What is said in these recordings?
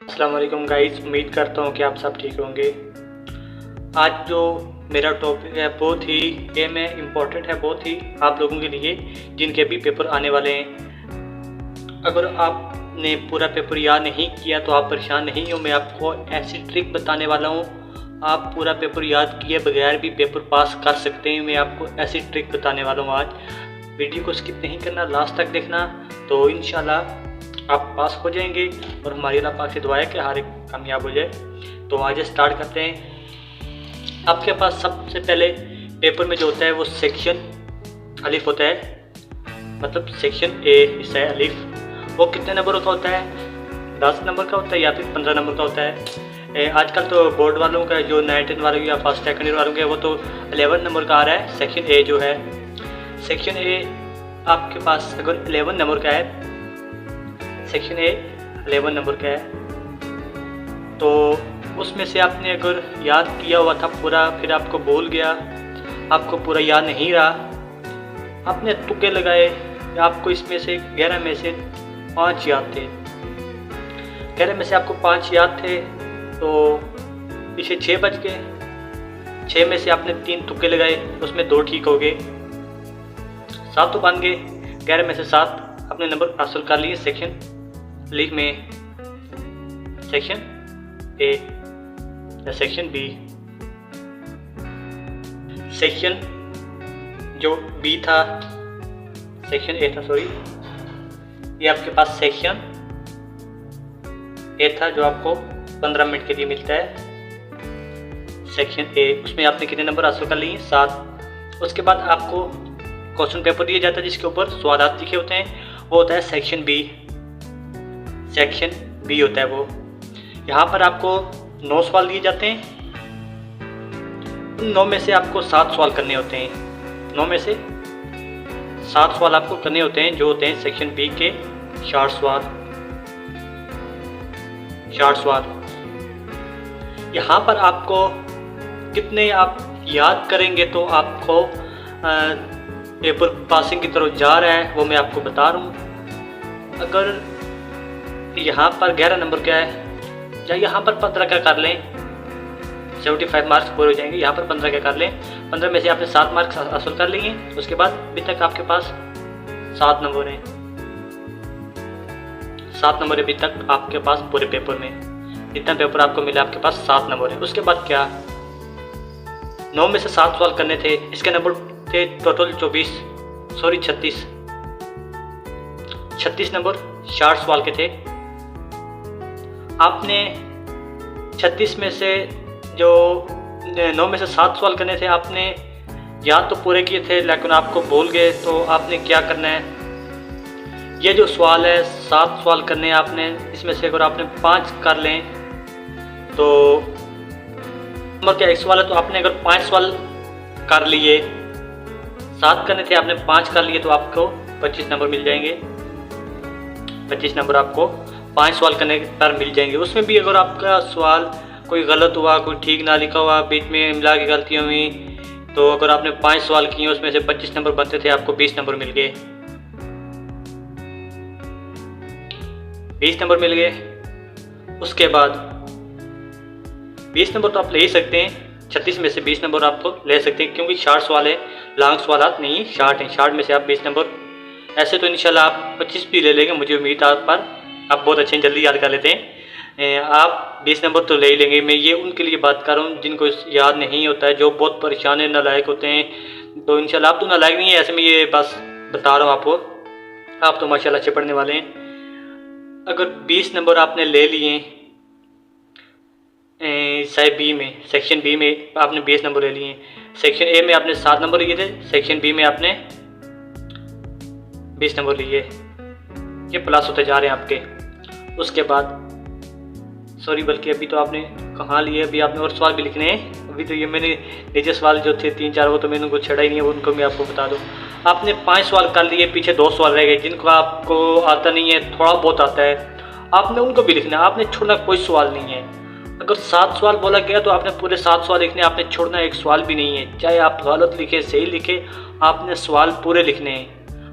अस्सलाम वालेकुम गाइस, उम्मीद करता हूँ कि आप सब ठीक होंगे। आज जो मेरा टॉपिक है बहुत ही अहम है, इम्पोर्टेंट है बहुत ही आप लोगों के लिए जिनके भी पेपर आने वाले हैं। अगर आपने पूरा पेपर याद नहीं किया तो आप परेशान नहीं हो। मैं आपको ऐसी ट्रिक बताने वाला हूँ, आप पूरा पेपर याद किए बगैर भी पेपर पास कर सकते हैं। मैं आपको ऐसी ट्रिक बताने वाला हूँ आज। वीडियो को स्किप नहीं करना, लास्ट तक देखना, तो इंशाल्लाह आप पास हो जाएंगे। और हमारी अल्लाह पाक से दुआ है कि हर एक कामयाब हो जाए। तो आज स्टार्ट करते हैं। आपके पास सबसे पहले पेपर में जो होता है वो सेक्शन अलिफ होता है, मतलब सेक्शन ए हिस्सा है अलिफ। वो कितने नंबर का होता है? 10 नंबर का होता है या फिर 15 नंबर का होता है। आजकल तो बोर्ड वालों का जो 9-10 वालों या फर्स्ट सेकेंड ईयर वालों का वो तो 11 नंबर का आ रहा है। सेक्शन ए जो है, सेक्शन ए आपके पास अगर 11 नंबर का है, सेक्शन ए 11 नंबर का है, तो उसमें से आपने अगर याद किया हुआ था पूरा, फिर आपको भूल गया, आपको पूरा याद नहीं रहा, आपने तुक्के लगाए या आपको इसमें से 11 में से 5 याद थे, 11 में से आपको 5 याद थे, तो पीछे 6 बच गए। 6 में से आपने 3 तुक्के लगाए, उसमें 2 ठीक हो गए, 7 तो बन गए। 11 में से 7 अपने नंबर हासिल कर लिए सेक्शन अलिफ में, सेक्शन ए या सेक्शन बी। सेक्शन जो बी था, सेक्शन ए था, सॉरी, ये आपके पास सेक्शन ए था जो आपको 15 मिनट के लिए मिलता है। सेक्शन ए, उसमें आपने कितने नंबर हासिल कर लिए? 7। उसके बाद आपको क्वेश्चन पेपर दिया जाता है जिसके ऊपर सवालात लिखे होते हैं, वो होता है सेक्शन बी। सेक्शन बी होता है वो। यहाँ पर आपको 9 सवाल दिए जाते हैं। 9 में से आपको 7 सवाल करने होते हैं। 9 में से 7 सवाल आपको करने होते हैं जो होते हैं सेक्शन बी के शॉर्ट सवाल। शॉर्ट सवाल यहाँ पर आपको कितने आप याद करेंगे तो आपको पेपर पासिंग की तरफ जा रहा है, वो मैं आपको बता रहा हूँ। अगर यहाँ पर 11 नंबर का है या यहाँ पर 15 का कर लें, 75 मार्क्स पूरे हो जाएंगे। यहाँ पर 15 का कर लें, 15 में से आपने 7 मार्क्स हासिल कर लिए। उसके बाद अभी तक आपके पास 7 नंबर हैं। 7 नंबर अभी तक आपके पास पूरे पेपर में, जितना पेपर आपको मिला आपके पास 7 नंबर है। उसके बाद क्या, 9 में से 7 सवाल करने थे, इसके नंबर थे टोटल 36 नंबर शॉर्ट सवाल के थे। आपने 36 में से जो 9 में से 7 सवाल करने थे, आपने याद तो पूरे किए थे लेकिन आपको भूल गए, तो आपने क्या करना है, ये जो सवाल है 7 सवाल करने हैं आपने, इसमें से अगर आपने 5 कर लें तो नंबर क्या, 1 सवाल है तो आपने अगर 5 सवाल कर लिए, 7 करने थे आपने 5 कर लिए, तो आपको 25 नंबर मिल जाएंगे। 25 नंबर आपको 5 सवाल करने पर मिल जाएंगे। उसमें भी अगर आपका सवाल कोई गलत हुआ, कोई ठीक ना लिखा हुआ, बीच में मिला की गलतियाँ हुई, तो अगर आपने 5 सवाल किए उसमें से 25 नंबर बनते थे, आपको 20 नंबर मिल गए। 20 नंबर मिल गए। उसके बाद 20 नंबर तो आप ले ही सकते हैं। 36 में से 20 नंबर आप तो ले सकते हैं क्योंकि शॉर्ट सवाल है, लॉन्ग सवाल नहीं, शॉर्ट हैं। शॉर्ट में से आप 20 नंबर, ऐसे तो इंशाल्लाह आप 25 भी ले लेंगे, मुझे उम्मीद है आप बहुत अच्छे जल्दी याद कर लेते हैं। आप 20 नंबर तो ले ही लेंगे। मैं ये उनके लिए बात कर रहा हूँ जिनको याद नहीं होता है, जो बहुत परेशान है, नालायक होते हैं। तो इंशाल्लाह आप तो नालायक नहीं है, ऐसे मैं ये बस बता रहा हूँ आपको, आप तो माशाल्लाह अच्छे पढ़ने वाले हैं। अगर 20 नंबर आपने ले लिए बी में, सेक्शन बी में आपने 20 नंबर ले लिए, सेक्शन ए में आपने 7 नंबर लिए थे, सेक्शन बी में आपने 20 नंबर लिए, ये प्लस होते जा रहे हैं आपके। उसके बाद सॉरी, बल्कि अभी तो आपने कहाँ लिए, अभी आपने और सवाल भी लिखने हैं। अभी तो ये मैंने नीचे सवाल जो थे 3-4 वो तो मैंने उनको छड़ा ही नहीं है, उनको मैं आपको बता दूँ। आपने 5 सवाल कर लिए, पीछे 2 सवाल रह गए जिनको आपको आता नहीं है, थोड़ा बहुत आता है, आपने उनको भी लिखना है। आपने छोड़ना कोई सवाल नहीं है। अगर 7 सवाल बोला गया तो आपने पूरे 7 सवाल लिखने, आपने छोड़ना एक सवाल भी नहीं है। चाहे आप गलत लिखे सही लिखे, आपने सवाल पूरे लिखने हैं।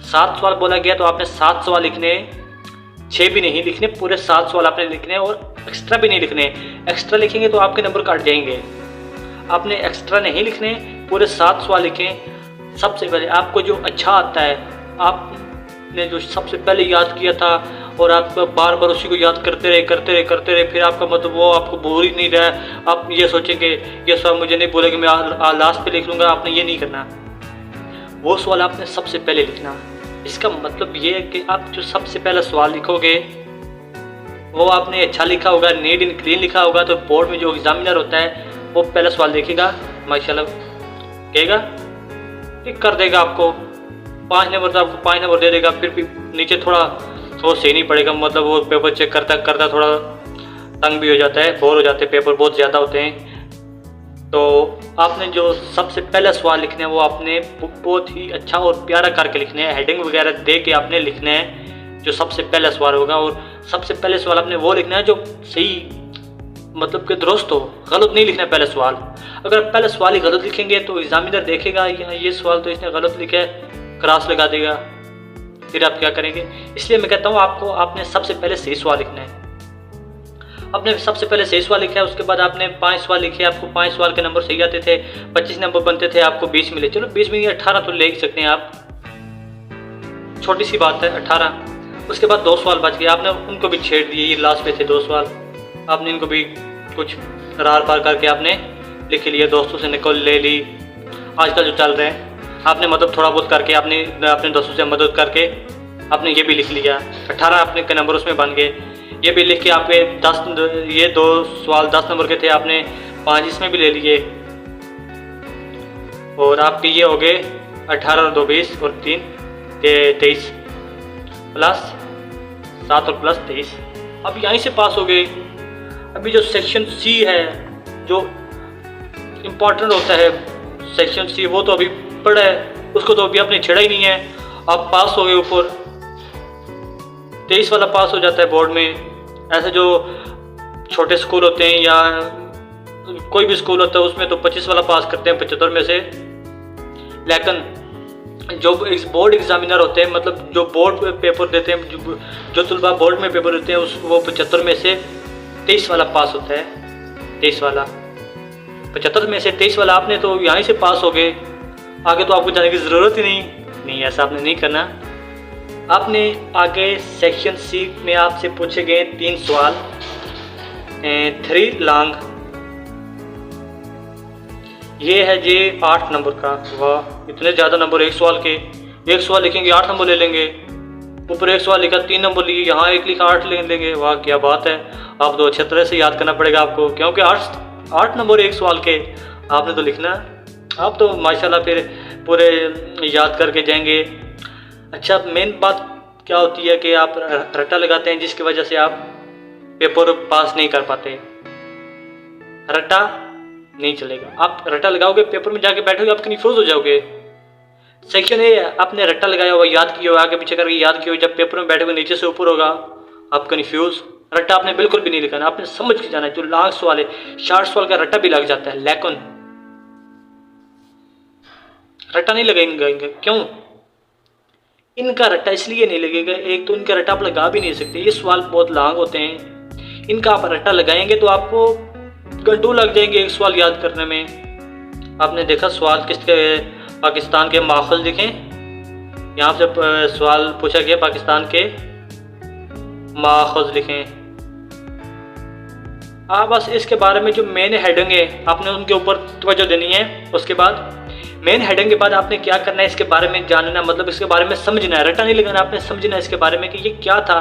7 सवाल बोला गया तो आपने 7 सवाल लिखने, 6 भी नहीं लिखने, पूरे 7 सवाल आपने लिखने और एक्स्ट्रा भी नहीं लिखने। एक्स्ट्रा लिखेंगे तो आपके नंबर काट जाएंगे। आपने एक्स्ट्रा नहीं लिखने, पूरे 7 सवाल लिखें। सबसे पहले आपको जो अच्छा आता है, आपने जो सबसे पहले याद किया था और आप बार बार उसी को याद करते रहे, फिर आपका मतलब वो आपको बोर ही नहीं रहा। आप ये सोचेंगे ये सवाल मुझे नहीं बोलेंगे, मैं लास्ट पे लिख लूँगा। आपने ये नहीं करना, वो सवाल आपने सबसे पहले लिखना। इसका मतलब ये है कि आप जो सबसे पहला सवाल लिखोगे वो आपने अच्छा लिखा होगा, नीट एंड क्लीन लिखा होगा, तो बोर्ड में जो एग्जामिनर होता है वो पहला सवाल देखेगा, माशाल्लाह कहेगा टिक कर देगा, आपको 5 नंबर तो आपको 5 नंबर दे देगा। फिर भी नीचे थोड़ा सोच सही नहीं पड़ेगा, मतलब वो पेपर चेक करता थोड़ा तंग भी हो जाता है, बोर हो जाते हैं, पेपर बहुत ज़्यादा होते हैं। तो आपने जो सबसे पहला सवाल लिखना है वो आपने बहुत ही अच्छा और प्यारा करके लिखना है, हेडिंग वगैरह दे के आपने लिखना है जो सबसे पहला सवाल होगा। और सबसे पहले सवाल आपने वो लिखना है जो सही मतलब कि दुरुस्त हो, गलत नहीं लिखना है पहला सवाल। अगर पहला सवाल ही गलत लिखेंगे तो एग्जामिनर देखेगा ये सवाल तो इसने गलत लिखा है, क्रॉस लगा देगा, फिर आप क्या करेंगे। इसलिए मैं कहता हूँ आपने सबसे पहले सही सवाल लिखना है। आपने सबसे पहले सही सवाल लिखा है, उसके बाद आपने 5 सवाल लिखे, आपको 5 सवाल के नंबर सही आते थे, 25 नंबर बनते थे, आपको 20 मिले। चलो 20 में 18 तो ले ही सकते हैं आप, छोटी सी बात है 18। उसके बाद 2 सवाल बच गए, आपने उनको भी छेड़ दिए, ये लास्ट पे थे 2 सवाल, आपने इनको भी कुछ रार पार करके आपने लिख लिया, दोस्तों से निकल ले ली। आजकल जो चल रहे हैं, आपने मतलब थोड़ा बहुत करके आपने अपने दोस्तों से मदद करके आपने ये भी लिख लिया। 18 आपने के नंबर उसमें बन गए। ये भी लिख के आपके 10, ये 2 सवाल 10 नंबर के थे, आपने 5 इसमें भी ले लिए, और आपके ये हो गए 18 और 2 20 और 3 23 प्लस 7 और प्लस 23। अब यहीं से पास हो गए। अभी जो सेक्शन सी है जो इम्पोर्टेंट होता है, सेक्शन सी वो तो अभी पढ़ा है, उसको तो अभी आपने छेड़ा ही नहीं है। आप पास हो गए, ऊपर 23 वाला पास हो जाता है बोर्ड में। ऐसे जो छोटे स्कूल होते हैं या कोई भी स्कूल होता है उसमें तो 25 वाला पास करते हैं 75 में से, लेकिन जो बोर्ड एग्जामिनर होते हैं, मतलब जो बोर्ड पेपर देते हैं, जो तलबा बोर्ड में पेपर देते हैं वो 75 में से 23 वाला पास होता है। 23 वाला 75 में से 23 वाला आपने तो यहीं से पास हो गए, आगे तो आपको जाने की ज़रूरत ही नहीं। ऐसा आपने नहीं करना। आपने आगे सेक्शन सी में आपसे पूछे गए 3 सवाल, 3 लॉन्ग, ये है जी 8 नंबर का। वाह, इतने ज़्यादा नंबर एक सवाल के। एक सवाल लिखेंगे 8 नंबर ले लेंगे, ऊपर एक सवाल लिखा 3 नंबर लिए, यहाँ एक लिखा 8 ले लेंगे। वाह क्या बात है। आप तो अच्छे तरह से याद करना पड़ेगा आपको, क्योंकि 8 नंबर एक सवाल के आपने तो लिखना। आप तो माशाल्लाह फिर पूरे याद करके जाएंगे। अच्छा, मेन बात क्या होती है कि आप रट्टा लगाते हैं, जिसकी वजह से आप पेपर पास नहीं कर पाते। रट्टा नहीं चलेगा। आप रट्टा लगाओगे, पेपर में जाके बैठोगे, आप कन्फ्यूज हो जाओगे। सेक्शन ए आपने रट्टा लगाया हुआ, याद किया हुआ, आगे पीछे करके याद किया हुआ, जब पेपर में बैठोगे नीचे से ऊपर होगा, आप कन्फ्यूज। रट्टा आपने बिल्कुल भी नहीं लिखाना, आपने समझ के जाना है। जो लॉन्ग सवाल है, शॉर्ट सवाल का रट्टा भी लग जाता है, लेकिन रट्टा नहीं लगाएंगे। क्यों? इनका रट्टा इसलिए नहीं लगेगा, एक तो इनका रट्टा आप लगा भी नहीं सकते, ये सवाल बहुत लॉन्ग होते हैं। इनका आप रट्टा लगाएंगे तो आपको घंटों लग जाएंगे एक सवाल याद करने में। आपने देखा सवाल किसके, पाकिस्तान के माखज़ लिखें, यहाँ से सवाल पूछा गया पाकिस्तान के माखज़ लिखें। बस इसके बारे में जो मेन हेडिंग है आपने उनके ऊपर तवज्जो देनी है। उसके बाद मेन हेडिंग के बाद आपने क्या करना है, इसके बारे में जानना, मतलब इसके बारे में समझना है। रट्टा नहीं लगाना, आपने समझना है इसके बारे में कि ये क्या था।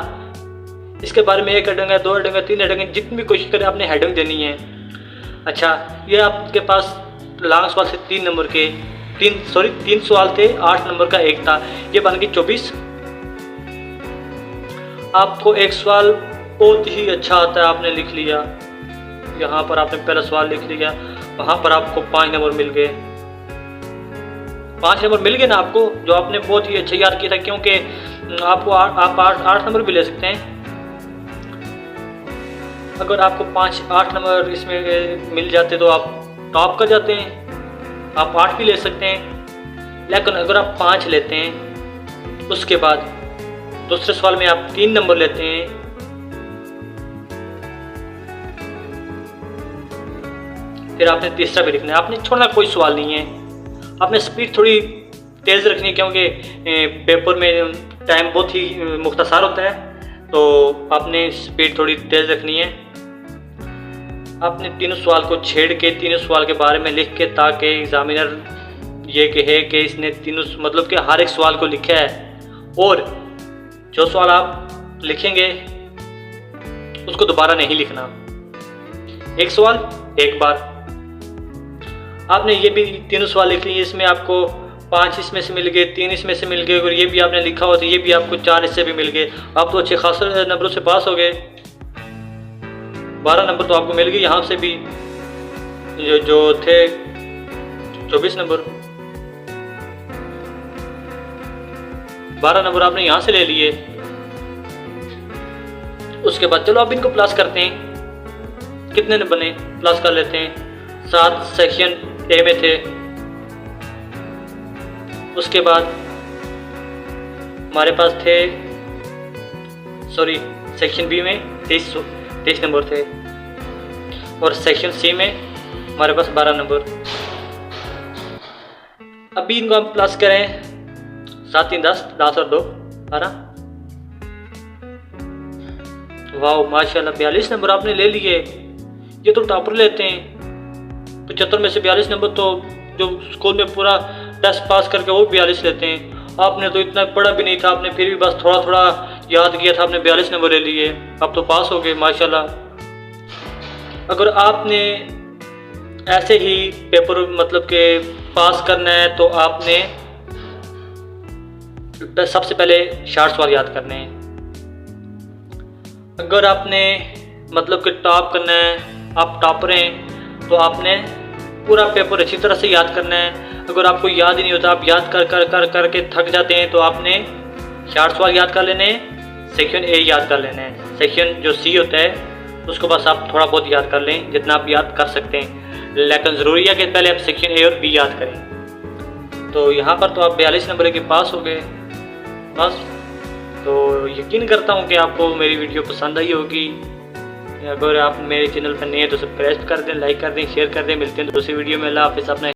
इसके बारे में 1 हेडिंग है, 2 हेडिंग है, 3 हेडिंग है, जितनी भी कोशिश करें आपने हेडिंग देनी है। अच्छा, ये आपके पास लॉन्ग सवाल से 3 नंबर के 3 सवाल थे, 8 नंबर का एक था, ये बन गई 24। आपको एक सवाल बहुत ही अच्छा आता है, आपने लिख लिया, यहाँ पर आपने पहला सवाल लिख लिया, वहाँ पर आपको 5 नंबर मिल गए। 5 नंबर मिल गए ना आपको, जो आपने बहुत ही अच्छा याद किया था, क्योंकि आपको आप 8 नंबर भी ले सकते हैं। अगर आपको 8 नंबर इसमें मिल जाते तो आप टॉप कर जाते हैं, आप 8 भी ले सकते हैं। लेकिन अगर आप 5 लेते हैं, उसके बाद दूसरे सवाल में आप 3 नंबर लेते हैं, फिर आपने तीसरा भी लिखना है। आपने छोड़ना कोई सवाल नहीं है। आपने स्पीड थोड़ी तेज़ रखनी है क्योंकि पेपर में टाइम बहुत ही मुख्तसर होता है, तो आपने स्पीड थोड़ी तेज़ रखनी है। आपने तीनों सवाल को छेड़ के तीनों सवाल के बारे में लिख के, ताकि एग्जामिनर ये कहे कि इसने तीनों मतलब कि हर एक सवाल को लिखा है, और जो सवाल आप लिखेंगे उसको दोबारा नहीं लिखना। एक सवाल एक बार। आपने ये भी तीनों सवाल लिख लिए, इसमें आपको 5 इसमें से मिल गए, 3 इसमें से मिल गए, और ये भी आपने लिखा हो तो ये भी आपको 4 इससे भी मिल गए। आप तो अच्छे खासे नंबरों से पास हो गए। 12 नंबर तो आपको मिल गए। यहाँ से भी जो थे 24 नंबर, 12 नंबर आपने यहाँ से ले लिए। उसके बाद चलो अब इनको प्लस करते हैं। कितने बने प्लस कर लेते हैं। 7 सेक्शन ए में थे। उसके बाद हमारे पास थे सेक्शन बी में 23 नंबर थे, और सेक्शन सी में हमारे पास 12 नंबर। अभी इनको हम प्लस करें। 7 3 10, 10 और 2 12। वाह माशाल्लाह 42 नंबर आपने ले लिए। ये तो टॉपर लेते हैं। 75 में से 42 नंबर, तो जो स्कूल में पूरा टेस्ट पास करके वो 42 लेते हैं। आपने तो इतना पढ़ा भी नहीं था, आपने फिर भी बस थोड़ा थोड़ा याद किया था, आपने 42 नंबर ले लिए। आप तो पास हो गए माशाल्लाह। अगर आपने ऐसे ही पेपर मतलब के पास करना है तो आपने सबसे पहले शॉर्ट सवाल याद करने हैं। अगर आपने मतलब कि टॉप करना है, आप टॉपर हैं, तो आपने पूरा पेपर अच्छी तरह से याद करना है। अगर आपको याद ही नहीं होता, आप याद कर कर कर करके थक जाते हैं, तो आपने शॉर्ट सवाल याद कर लेने हैं, सेक्शन ए याद कर लेना है। सेक्शन जो सी होता है उसको बस आप थोड़ा बहुत याद कर लें, जितना आप याद कर सकते हैं, लेकिन ज़रूरी है कि पहले आप सेक्शन ए और बी याद करें। तो यहाँ पर तो आप 42 नंबर के पास हो गए बस। तो यकीन करता हूँ कि आपको मेरी वीडियो पसंद आई होगी। अगर आप मेरे चैनल पर नए हैं तो सब्सक्राइब कर दें, लाइक कर दें, शेयर कर दें। मिलते हैं दूसरी वीडियो में। अल्लाह हाफ़िज़। अपना